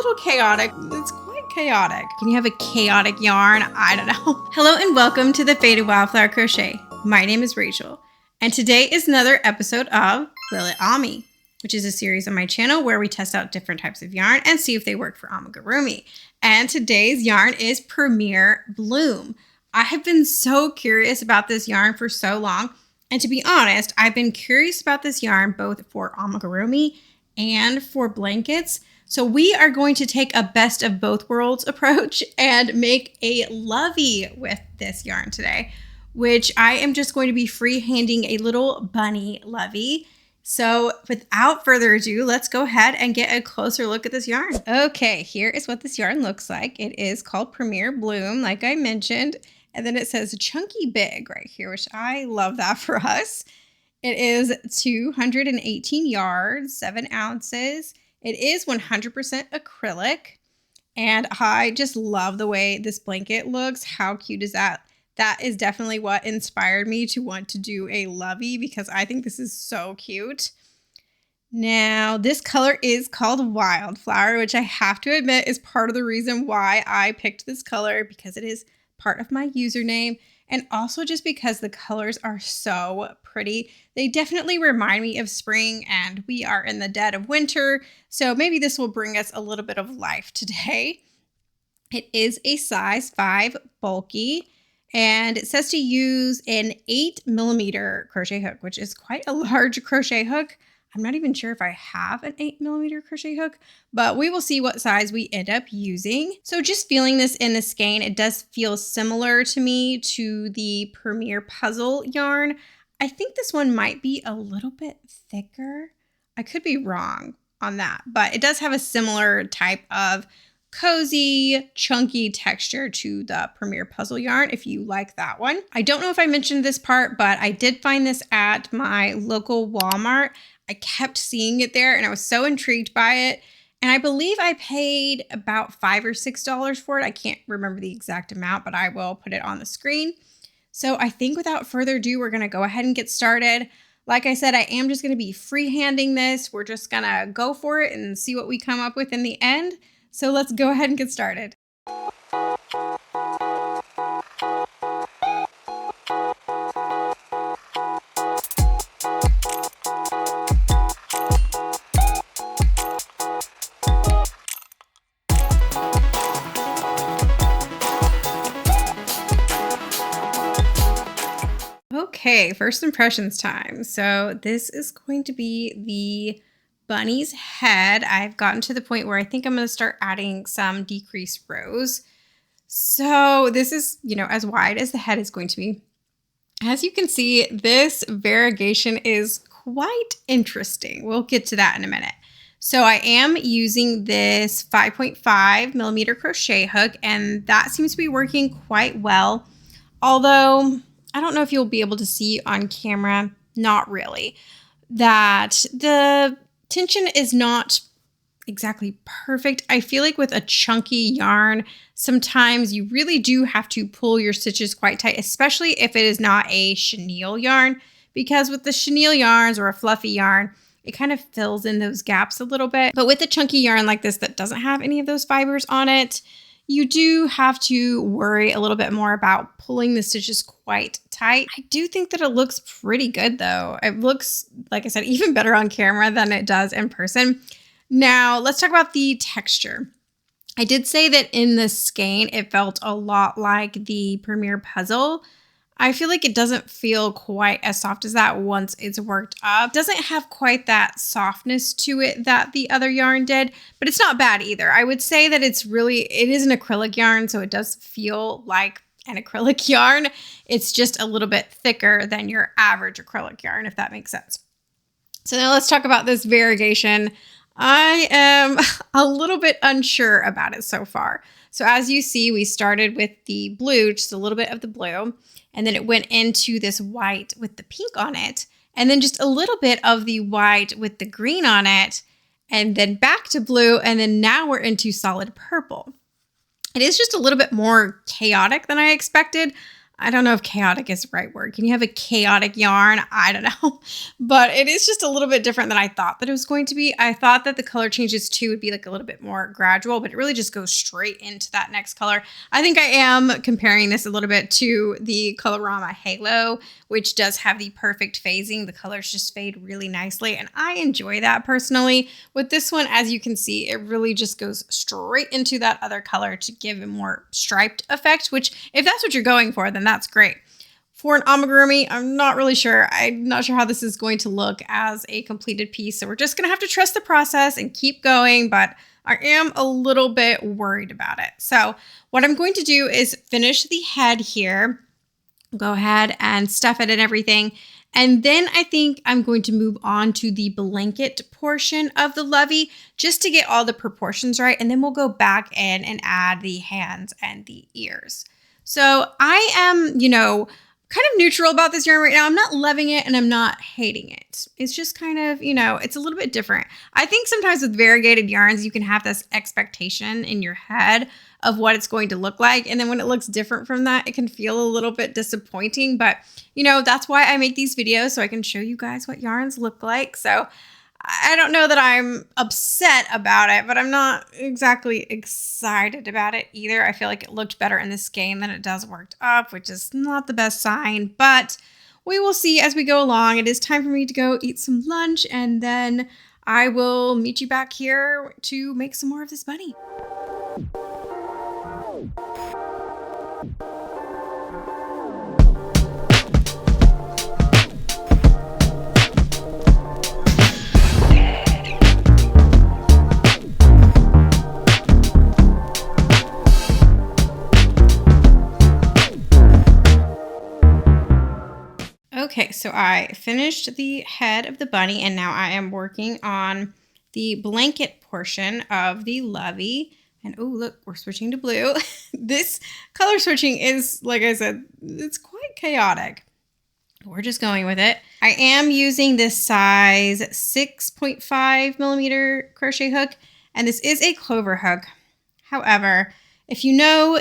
little chaotic. It's quite chaotic. Can you have a chaotic yarn? I don't know. Hello and welcome to the Faded Wildflower Crochet. My name is Rachel, and today is another episode of Will It Ami, which is a series on my channel where we test out different types of yarn and see if they work for amigurumi. And today's yarn is Premier Bloom. I have been so curious about this yarn for so long. And to be honest, I've been curious about this yarn both for amigurumi and for blankets. So we are going to take a best of both worlds approach and make a Lovey with this yarn today, which I am just going to be freehanding a little bunny Lovey. So without further ado, let's go ahead and get a closer look at this yarn. Okay, here is what this yarn looks like. It is called Premier Bloom, like I mentioned. And then it says Chunky Big right here, which I love that for us. It is 218 yards, 7 ounces. It is 100% acrylic. And I just love the way this blanket looks. How cute is that? That is definitely what inspired me to want to do a Lovey because I think this is so cute. Now, this color is called Wildflower, which I have to admit is part of the reason why I picked this color because it is part of my username, and also just because the colors are so pretty. They definitely remind me of spring, and we are in the dead of winter, so maybe this will bring us a little bit of life today. It is a size 5 bulky, and it says to use an 8mm crochet hook, which is quite a large crochet hook. I'm not even sure if I have an 8mm crochet hook, but we will see what size we end up using. So just feeling this in the skein, it does feel similar to me to the Premier Puzzle yarn. I think this one might be a little bit thicker. I could be wrong on that, but it does have a similar type of cozy, chunky texture to the Premier Puzzle yarn if you like that one. I don't know if I mentioned this part, but I did find this at my local Walmart. I kept seeing it there and I was so intrigued by it. And I believe I paid about $5 or $6 for it. I can't remember the exact amount, but I will put it on the screen. So I think without further ado, we're going to go ahead and get started. Like I said, I am just going to be freehanding this. We're just going to go for it and see what we come up with in the end. So let's go ahead and get started. Okay, first impressions time. So this is going to be the bunny's head. I've gotten to the point where I think I'm going to start adding some decreased rows. So this is, as wide as the head is going to be. As you can see, this variegation is quite interesting. We'll get to that in a minute. So I am using this 5.5mm crochet hook, and that seems to be working quite well. Although I don't know if you'll be able to see on camera, not really, that the tension is not exactly perfect. I feel like with a chunky yarn, sometimes you really do have to pull your stitches quite tight, especially if it is not a chenille yarn, because with the chenille yarns or a fluffy yarn, it kind of fills in those gaps a little bit. But with a chunky yarn like this that doesn't have any of those fibers on it, you do have to worry a little bit more about pulling the stitches quite tight. I do think that it looks pretty good though. It looks, like I said, even better on camera than it does in person. Now let's talk about the texture. I did say that in the skein, it felt a lot like the Premier Puzzle. I feel like it doesn't feel quite as soft as that once it's worked up. It doesn't have quite that softness to it that the other yarn did, but it's not bad either. I would say that it is an acrylic yarn, so it does feel like an acrylic yarn. It's just a little bit thicker than your average acrylic yarn, if that makes sense. So now let's talk about this variegation. I am a little bit unsure about it so far. So as you see, we started with the blue, just a little bit of the blue, and then it went into this white with the pink on it, and then just a little bit of the white with the green on it, and then back to blue, and then now we're into solid purple. It is just a little bit more chaotic than I expected. I don't know if chaotic is the right word. Can you have a chaotic yarn? I don't know. But it is just a little bit different than I thought that it was going to be. I thought that the color changes too would be like a little bit more gradual, but it really just goes straight into that next color. I think I am comparing this a little bit to the Colorama Halo, which does have the perfect phasing. The colors just fade really nicely, and I enjoy that personally. With this one, as you can see, it really just goes straight into that other color to give a more striped effect, which if that's what you're going for, then that's great. For an amigurumi, I'm not really sure. I'm not sure how this is going to look as a completed piece. So we're just going to have to trust the process and keep going, but I am a little bit worried about it. So what I'm going to do is finish the head here, go ahead and stuff it and everything. And then I think I'm going to move on to the blanket portion of the Lovey just to get all the proportions right. And then we'll go back in and add the hands and the ears. So I am, kind of neutral about this yarn right now. I'm not loving it and I'm not hating it. It's just kind of, it's a little bit different. I think sometimes with variegated yarns, you can have this expectation in your head of what it's going to look like. And then when it looks different from that, it can feel a little bit disappointing. But, that's why I make these videos, so I can show you guys what yarns look like. So I don't know that I'm upset about it, but I'm not exactly excited about it either. I feel like it looked better in this game than it does worked up, which is not the best sign, but we will see as we go along. It is time for me to go eat some lunch, and then I will meet you back here to make some more of this bunny. Okay, so I finished the head of the bunny, and now I am working on the blanket portion of the Lovey. And oh, look, we're switching to blue. This color switching is, like I said, it's quite chaotic. We're just going with it. I am using this size 6.5 millimeter crochet hook, and this is a clover hook. However, if you know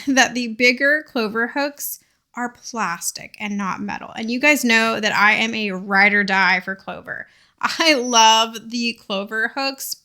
that the bigger clover hooks are plastic and not metal. And you guys know that I am a ride or die for clover. I love the clover hooks,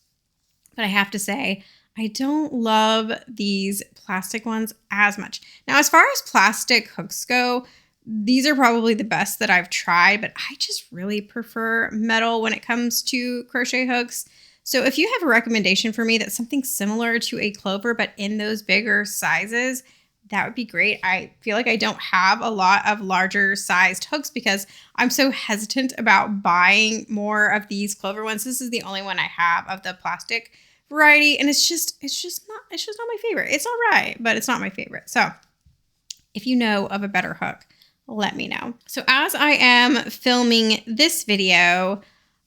but I have to say, I don't love these plastic ones as much. Now, as far as plastic hooks go, these are probably the best that I've tried, but I just really prefer metal when it comes to crochet hooks. So if you have a recommendation for me that's something similar to a clover, but in those bigger sizes, that would be great. I feel like I don't have a lot of larger sized hooks because I'm so hesitant about buying more of these clover ones. This is the only one I have of the plastic variety, and it's just not my favorite. It's all right, but it's not my favorite. So if you know of a better hook, let me know. So as I am filming this video,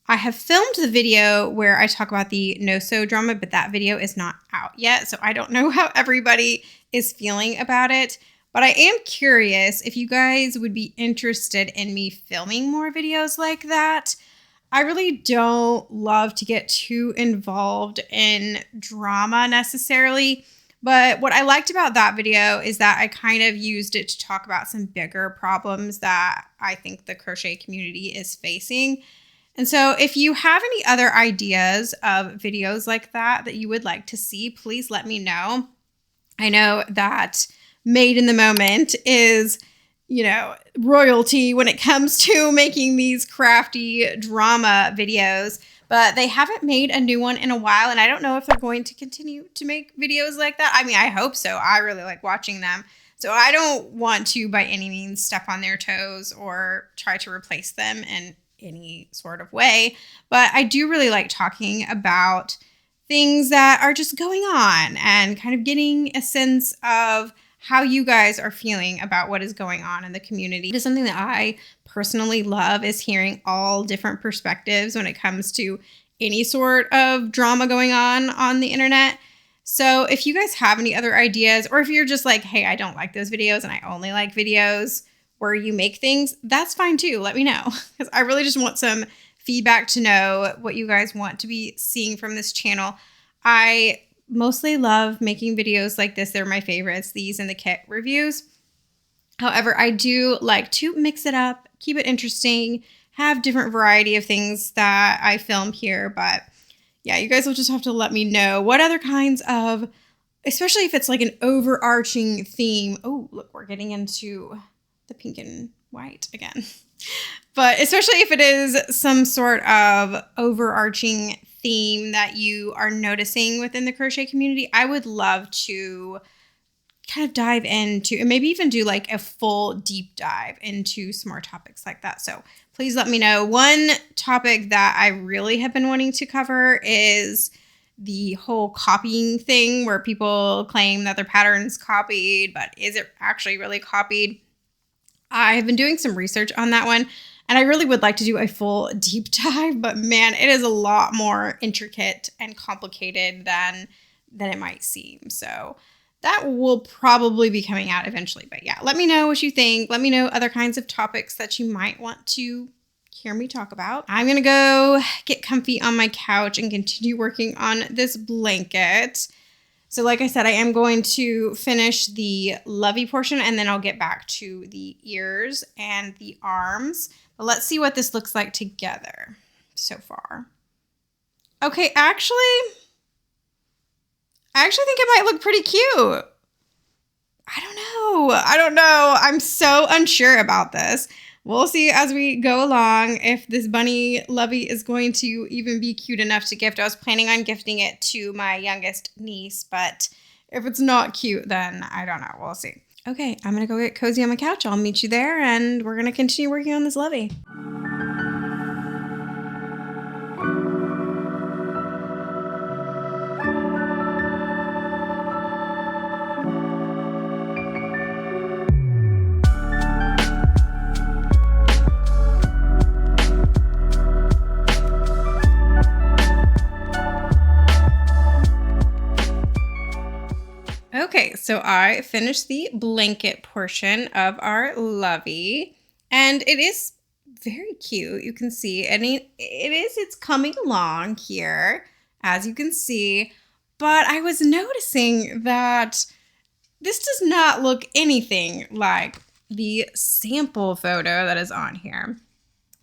I have filmed the video where I talk about the no-sew drama, but that video is not out yet. So I don't know how everybody is feeling about it, but I am curious if you guys would be interested in me filming more videos like that. I really don't love to get too involved in drama necessarily, but what I liked about that video is that I kind of used it to talk about some bigger problems that I think the crochet community is facing. And so if you have any other ideas of videos like that you would like to see, please let me know. I know that Made in the Moment is, royalty when it comes to making these crafty drama videos, but they haven't made a new one in a while, and I don't know if they're going to continue to make videos like that. I mean, I hope so. I really like watching them. So I don't want to by any means step on their toes or try to replace them in any sort of way, but I do really like talking about things that are just going on and kind of getting a sense of how you guys are feeling about what is going on in the community. It is something that I personally love, is hearing all different perspectives when it comes to any sort of drama going on the internet. So if you guys have any other ideas, or if you're just like, hey, I don't like those videos and I only like videos where you make things, that's fine too. Let me know, because I really just want some feedback to know what you guys want to be seeing from this channel. I mostly love making videos like this. They're my favorites, these and the kit reviews. However, I do like to mix it up, keep it interesting, have different variety of things that I film here. But yeah, you guys will just have to let me know what other kinds of, especially if it's like an overarching theme. Oh, look, we're getting into the pink and white again. But especially if it is some sort of overarching theme that you are noticing within the crochet community, I would love to kind of dive into and maybe even do like a full deep dive into some more topics like that. So please let me know. One topic that I really have been wanting to cover is the whole copying thing where people claim that their pattern's copied, but is it actually really copied? I have been doing some research on that one, and I really would like to do a full deep dive, but man, it is a lot more intricate and complicated than it might seem. So that will probably be coming out eventually. But yeah, let me know what you think. Let me know other kinds of topics that you might want to hear me talk about. I'm going to go get comfy on my couch and continue working on this blanket. So like I said, I am going to finish the Lovey portion and then I'll get back to the ears and the arms. But let's see what this looks like together so far. Okay, I actually think it might look pretty cute. I don't know. I'm so unsure about this. We'll see as we go along if this bunny Lovey is going to even be cute enough to gift. I was planning on gifting it to my youngest niece, but if it's not cute, then I don't know. We'll see. Okay, I'm going to go get cozy on my couch. I'll meet you there, and we're going to continue working on this Lovey. Okay, so I finished the blanket portion of our Lovey, and it is very cute. You can see, and it's coming along here, as you can see, but I was noticing that this does not look anything like the sample photo that is on here.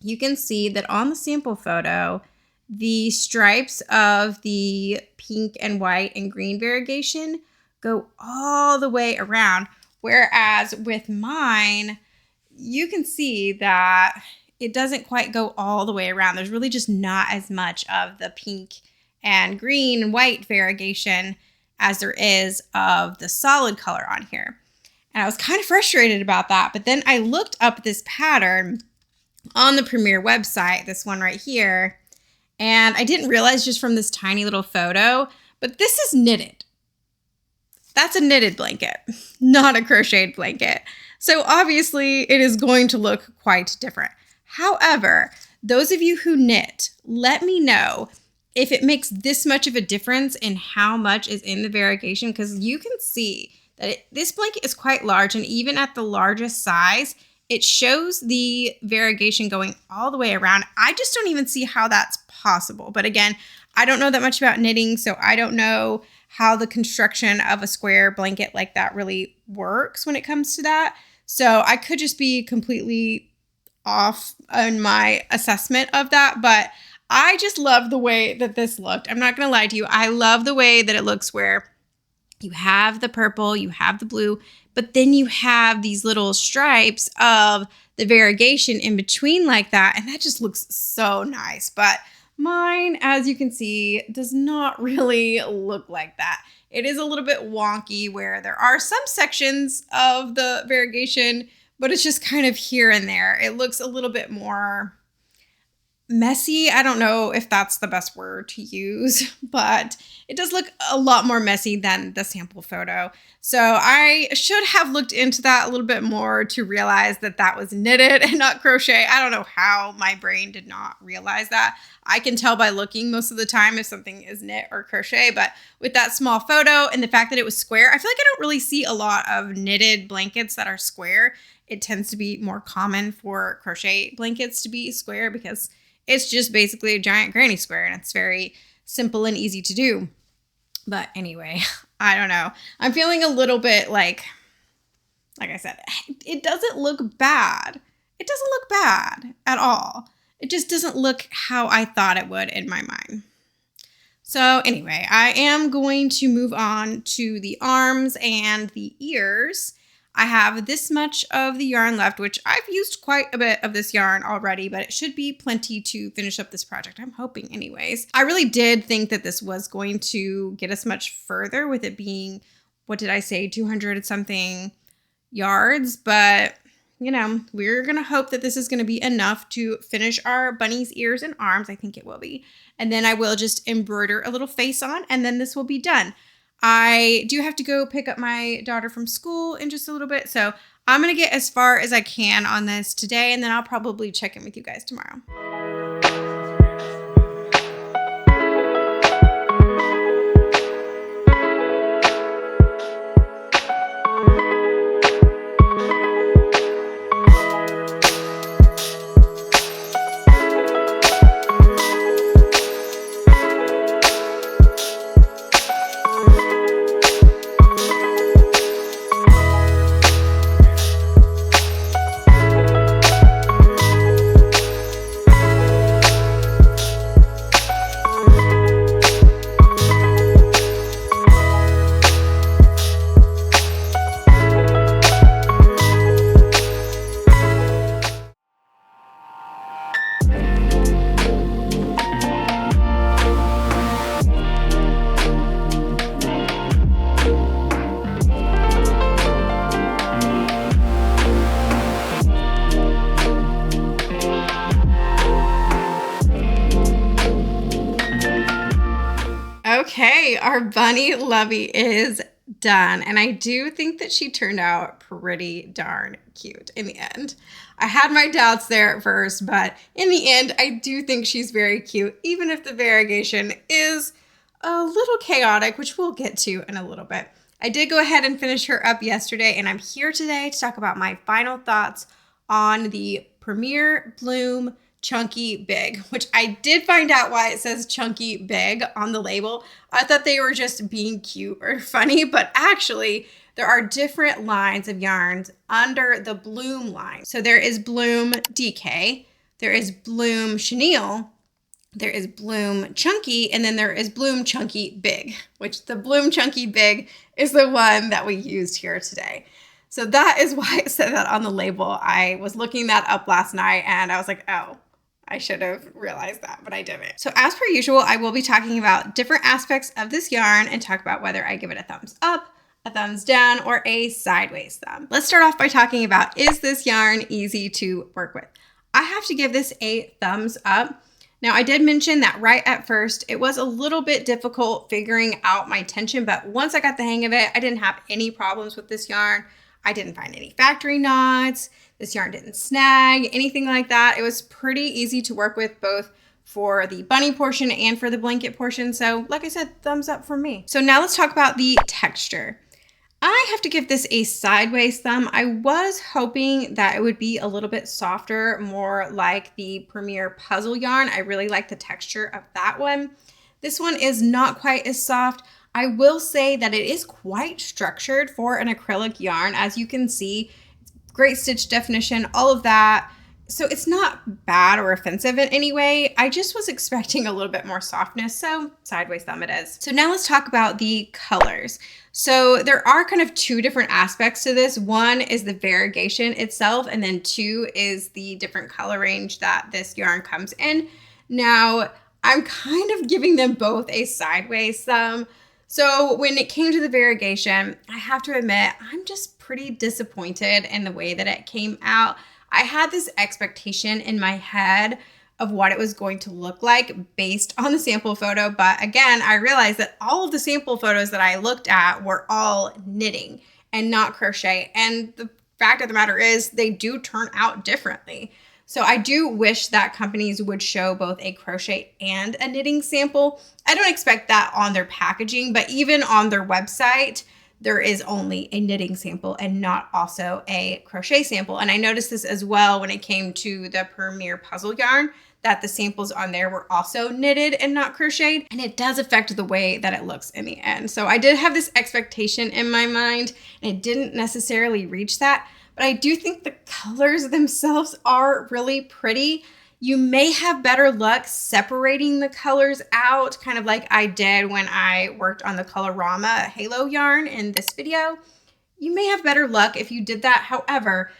You can see that on the sample photo, the stripes of the pink and white and green variegation go all the way around. Whereas with mine, you can see that it doesn't quite go all the way around. There's really just not as much of the pink and green and white variegation as there is of the solid color on here. And I was kind of frustrated about that. But then I looked up this pattern on the Premiere website, this one right here, and I didn't realize just from this tiny little photo, but this is knitted. That's a knitted blanket, not a crocheted blanket. So obviously it is going to look quite different. However, those of you who knit, let me know if it makes this much of a difference in how much is in the variegation, because you can see that this blanket is quite large, and even at the largest size, it shows the variegation going all the way around. I just don't even see how that's possible. But again, I don't know that much about knitting, so I don't know how the construction of a square blanket like that really works when it comes to that. So I could just be completely off in my assessment of that, but I just love the way that this looked. I'm not going to lie to you. I love the way that it looks where you have the purple, you have the blue, but then you have these little stripes of the variegation in between like that. And that just looks so nice. But mine, as you can see, does not really look like that. It is a little bit wonky where there are some sections of the variegation, but it's just kind of here and there. It looks a little bit more messy. I don't know if that's the best word to use, but it does look a lot more messy than the sample photo. So I should have looked into that a little bit more to realize that that was knitted and not crochet. I don't know how my brain did not realize that. I can tell by looking most of the time if something is knit or crochet, but with that small photo and the fact that it was square, I feel like I don't really see a lot of knitted blankets that are square. It tends to be more common for crochet blankets to be square because it's just basically a giant granny square and it's very simple and easy to do. But anyway, I don't know. I'm feeling a little bit like like I said, it doesn't look bad. It doesn't look bad at all. It just doesn't look how I thought it would in my mind. So anyway, I am going to move on to the arms and the ears. I have this much of the yarn left, which I've used quite a bit of this yarn already, but it should be plenty to finish up this project. I'm hoping anyways. I really did think that this was going to get us much further with it being, what did I say, 200 something yards, but you know, we're going to hope that this is going to be enough to finish our bunny's ears and arms. I think it will be. And then I will just embroider a little face on, and then this will be done. I do have to go pick up my daughter from school in just a little bit. So I'm going to get as far as I can on this today, and then I'll probably check in with you guys tomorrow. Okay, our bunny Lovey is done. And I do think that she turned out pretty darn cute in the end. I had my doubts there at first, but in the end, I do think she's very cute, even if the variegation is a little chaotic, which we'll get to in a little bit. I did go ahead and finish her up yesterday, and I'm here today to talk about my final thoughts on the Premier Bloom Chunky Big, which I did find out why it says Chunky Big on the label. I thought they were just being cute or funny, but actually there are different lines of yarns under the Bloom line. So there is Bloom DK, there is Bloom Chenille, there is Bloom Chunky, and then there is Bloom Chunky Big, which the Bloom Chunky Big is the one that we used here today. So that is why it said that on the label. I was looking that up last night and I was like, oh, I should have realized that, but I didn't. So as per usual, I will be talking about different aspects of this yarn and talk about whether I give it a thumbs up, a thumbs down, or a sideways thumb. Let's start off by talking about, is this yarn easy to work with? I have to give this a thumbs up. Now, I did mention that right at first, it was a little bit difficult figuring out my tension, but once I got the hang of it, I didn't have any problems with this yarn. I didn't find any factory knots. This yarn didn't snag, anything like that. It was pretty easy to work with, both for the bunny portion and for the blanket portion. So like I said, thumbs up from me. So now let's talk about the texture. I have to give this a sideways thumb. I was hoping that it would be a little bit softer, more like the Premier Puzzle yarn. I really like the texture of that one. This one is not quite as soft. I will say that it is quite structured for an acrylic yarn. As you can see, great stitch definition, all of that. So it's not bad or offensive in any way. I just was expecting a little bit more softness, so sideways thumb it is. So now let's talk about the colors. So there are kind of two different aspects to this. One is the variegation itself, and then two is the different color range that this yarn comes in. Now, I'm kind of giving them both a sideways thumb. So when it came to the variegation, I have to admit, I'm just pretty disappointed in the way that it came out. I had this expectation in my head of what it was going to look like based on the sample photo. But again, I realized that all of the sample photos that I looked at were all knitting and not crochet. And the fact of the matter is they do turn out differently. So I do wish that companies would show both a crochet and a knitting sample. I don't expect that on their packaging, but even on their website, there is only a knitting sample and not also a crochet sample. And I noticed this as well when it came to the Premier Puzzle yarn. that the samples on there were also knitted and not crocheted, and it does affect the way that it looks in the end. So I did have this expectation in my mind, and it didn't necessarily reach that, but I do think the colors themselves are really pretty. You may have better luck separating the colors out, kind of like I did when I worked on the Colorama Halo yarn in this video. You may have better luck if you did that. However,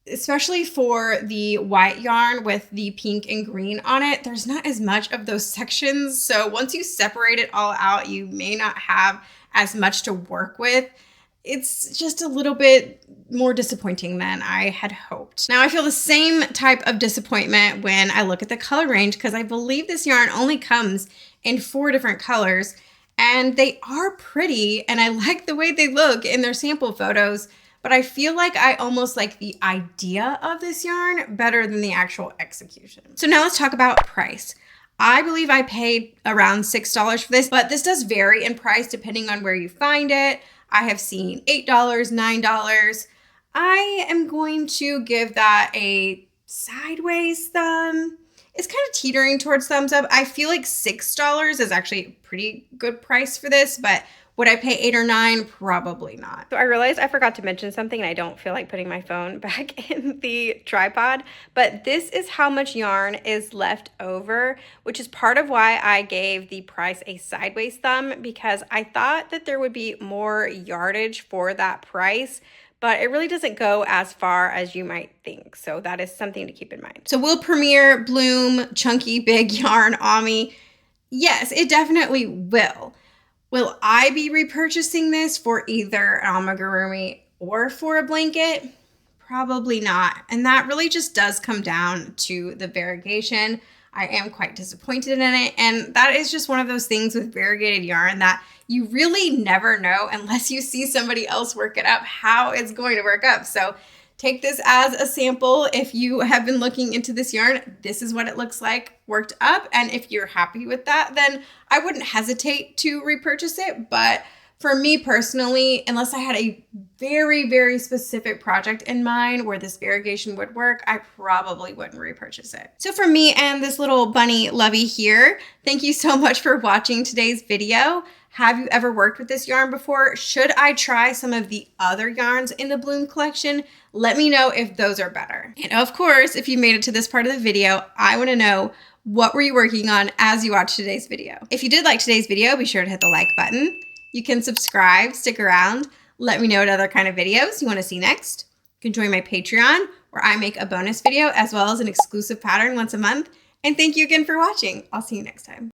especially for the white yarn with the pink and green on it, there's not as much of those sections. So once you separate it all out, you may not have as much to work with. It's just a little bit more disappointing than I had hoped. Now I feel the same type of disappointment when I look at the color range, because I believe this yarn only comes in 4 different colors, and they are pretty and I like the way they look in their sample photos. But I feel like I almost like the idea of this yarn better than the actual execution. So now let's talk about price. I believe I paid around $6 for this, but this does vary in price depending on where you find it. I have seen $8, $9. I am going to give that a sideways thumb. It's kind of teetering towards thumbs up. I feel like $6 is actually a pretty good price for this, but would I pay $8 or $9? Probably not. So I realized I forgot to mention something, and I don't feel like putting my phone back in the tripod, but this is how much yarn is left over, which is part of why I gave the price a sideways thumb, because I thought that there would be more yardage for that price, but it really doesn't go as far as you might think. So that is something to keep in mind. So will Premier bloom chunky big yarn on me? Yes, it definitely will. Will I be repurchasing this for either an amigurumi or for a blanket? Probably not. And that really just does come down to the variegation. I am quite disappointed in it. And that is just one of those things with variegated yarn that you really never know unless you see somebody else work it up how it's going to work up. So take this as a sample. If you have been looking into this yarn, this is what it looks like worked up. And if you're happy with that, then I wouldn't hesitate to repurchase it. But for me personally, unless I had a very, very specific project in mind where this variegation would work, I probably wouldn't repurchase it. So for me and this little bunny Lovey here, thank you so much for watching today's video. Have you ever worked with this yarn before? Should I try some of the other yarns in the Bloom collection? Let me know if those are better. And of course, if you made it to this part of the video, I want to know, what were you working on as you watched today's video? If you did like today's video, be sure to hit the like button. You can subscribe, stick around. Let me know what other kind of videos you want to see next. You can join my Patreon, where I make a bonus video as well as an exclusive pattern once a month. And thank you again for watching. I'll see you next time.